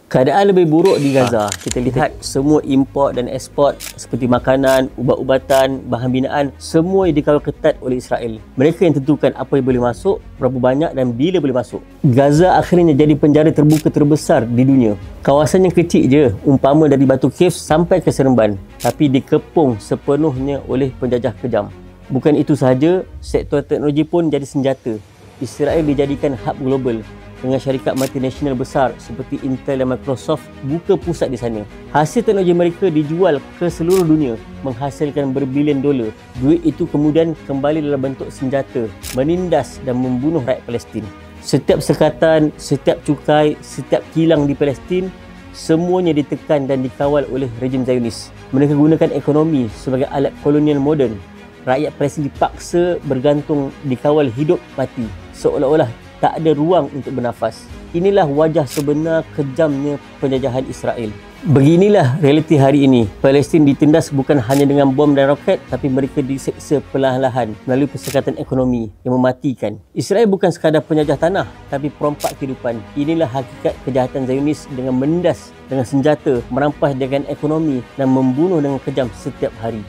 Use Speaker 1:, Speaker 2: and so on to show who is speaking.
Speaker 1: Keadaan lebih buruk di Gaza. Kita lihat semua import dan ekspor seperti makanan, ubat-ubatan, bahan binaan, semua dikawal ketat oleh Israel. Mereka yang tentukan apa yang boleh masuk, berapa banyak dan bila boleh masuk. Gaza akhirnya jadi penjara terbuka terbesar di dunia. Kawasan yang kecil je, umpama dari Batu Cave sampai ke Seremban, tapi dikepung sepenuhnya oleh penjajah kejam. Bukan itu sahaja, sektor teknologi pun jadi senjata. Israel dijadikan hub global dengan syarikat multinasional besar seperti Intel dan Microsoft buka pusat di sana. Hasil teknologi mereka dijual ke seluruh dunia, menghasilkan berbilion dolar. Duit itu kemudian kembali dalam bentuk senjata, menindas dan membunuh rakyat Palestin. Setiap sekatan, setiap cukai, setiap kilang di Palestin, semuanya ditekan dan dikawal oleh rejim Zionis. Mereka gunakan ekonomi sebagai alat kolonial moden. Rakyat Palestin dipaksa bergantung dikawal hidup mati, seolah-olah tak ada ruang untuk bernafas. Inilah wajah sebenar kejamnya penjajahan Israel. Beginilah realiti hari ini. Palestin ditindas bukan hanya dengan bom dan roket, tapi mereka diseksa perlahan-lahan melalui persekatan ekonomi yang mematikan. Israel bukan sekadar penjajah tanah, tapi perompak kehidupan. Inilah hakikat kejahatan Zionis dengan menindas dengan senjata, merampas dengan ekonomi dan membunuh dengan kejam setiap hari.